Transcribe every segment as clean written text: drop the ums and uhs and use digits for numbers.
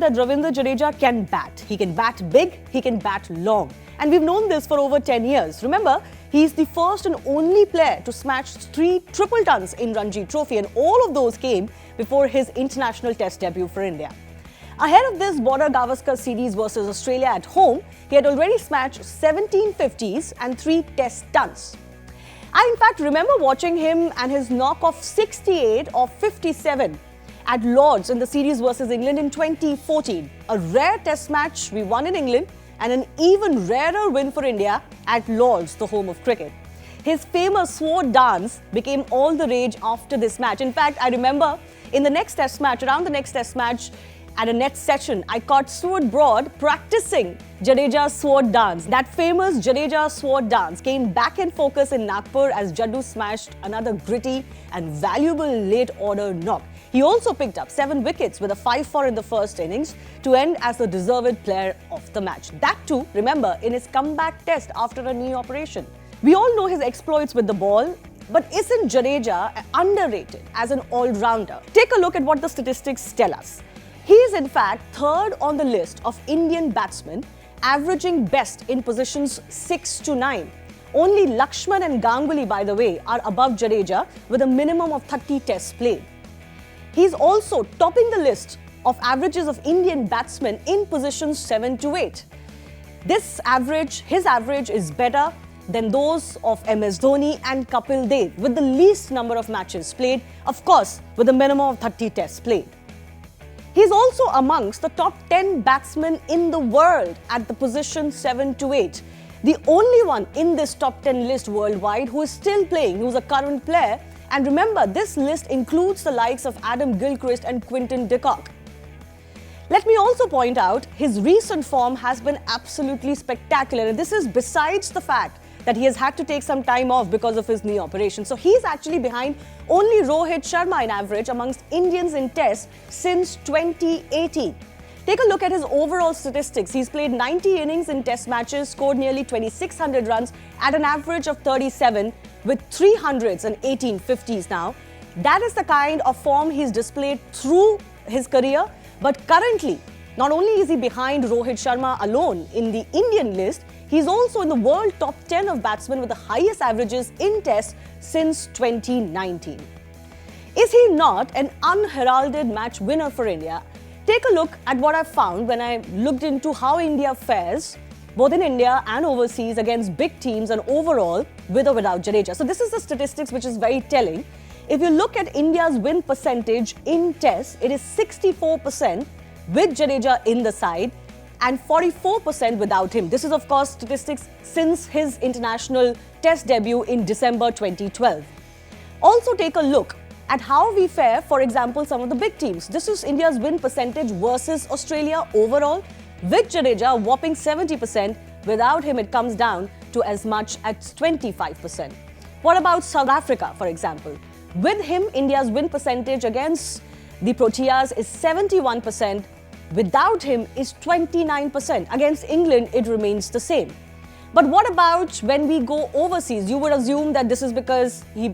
that Ravindra Jadeja can bat. He can bat big, he can bat long. And we've known this for over 10 years. Remember, he's the first and only player to smash 3 triple tons in Ranji Trophy, and all of those came before his international test debut for India. Ahead of this Border Gavaskar series versus Australia at home, he had already smashed 17 50s and 3 test tons. I in fact remember watching him and his knock of 68 or 57 at Lord's in the series versus England in 2014. A rare test match we won in England and an even rarer win for India at Lord's, the home of cricket. His famous sword dance became all the rage after this match. In fact, I remember in the next test match, around the next test match, at a net session, I caught Stuart Broad practicing Jadeja's sword dance. That famous Jadeja sword dance came back in focus in Nagpur as Jaddu smashed another gritty and valuable late order knock. He also picked up 7 wickets with a 5-4 in the first innings to end as the deserved player of the match. That too, remember, in his comeback test after a knee operation. We all know his exploits with the ball, but isn't Jadeja underrated as an all-rounder? Take a look at what the statistics tell us. He is in fact third on the list of Indian batsmen, averaging best in positions 6 to 9. Only Lakshman and Ganguly, by the way, are above Jadeja with a minimum of 30 tests played. He is also topping the list of averages of Indian batsmen in positions 7 to 8. His average is better than those of MS Dhoni and Kapil Dev with the least number of matches played, of course, with a minimum of 30 tests played. He is also amongst the top 10 batsmen in the world at the position 7 to 8. The only one in this top 10 list worldwide who is still playing, who is a current player. And remember, this list includes the likes of Adam Gilchrist and Quinton de Kock. Let me also point out, his recent form has been absolutely spectacular. And this is besides the fact that he has had to take some time off because of his knee operation. So he's actually behind only Rohit Sharma in average amongst Indians in tests since 2018. Take a look at his overall statistics. He's played 90 innings in test matches, scored nearly 2,600 runs at an average of 37 with 300s and 18 50s now. That is the kind of form he's displayed through his career. But currently, not only is he behind Rohit Sharma alone in the Indian list, he's also in the world top 10 of batsmen with the highest averages in tests since 2019. Is he not an unheralded match winner for India? Take a look at what I found when I looked into how India fares, both in India and overseas, against big teams and overall with or without Jadeja. So this is the statistics which is very telling. If you look at India's win percentage in tests, it is 64% with Jadeja in the side and 44% without him. This is of course statistics since his international test debut in December 2012. Also take a look at how we fare, for example, some of the big teams. This is India's win percentage versus Australia overall. With Jadeja whopping 70%, without him it comes down to as much as 25%. What about South Africa, for example? With him, India's win percentage against the Proteas is 71%. Without him is 29%. Against England, it remains the same. But what about when we go overseas? You would assume that this is because we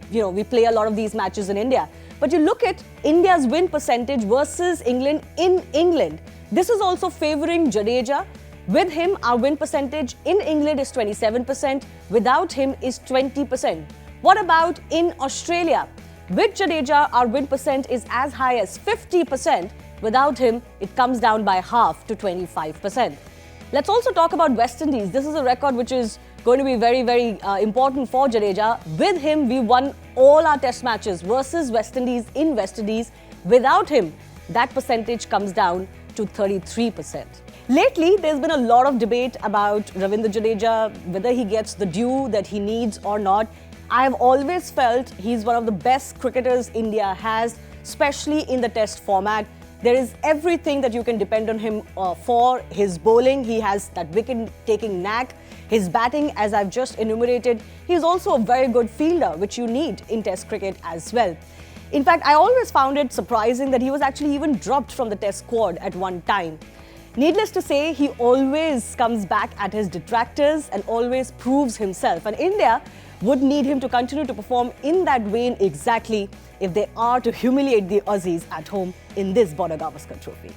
play a lot of these matches in India. But you look at India's win percentage versus England in England. This is also favouring Jadeja. With him, our win percentage in England is 27%. Without him is 20%. What about in Australia? With Jadeja, our win percent is as high as 50%. Without him, it comes down by half to 25%. Let's also talk about West Indies. This is a record which is going to be very, very important for Jadeja. With him, we won all our test matches versus West Indies in West Indies. Without him, that percentage comes down to 33%. Lately, there's been a lot of debate about Ravindra Jadeja, whether he gets the due that he needs or not. I have always felt he's one of the best cricketers India has, especially in the test format. There is everything that you can depend on him for. His bowling, he has that wicket-taking knack. His batting, as I've just enumerated, he's also a very good fielder, which you need in Test cricket as well. In fact, I always found it surprising that he was actually even dropped from the Test squad at one time. Needless to say, he always comes back at his detractors and always proves himself. And India would need him to continue to perform in that vein exactly if they are to humiliate the Aussies at home in this Border Gavaskar Trophy.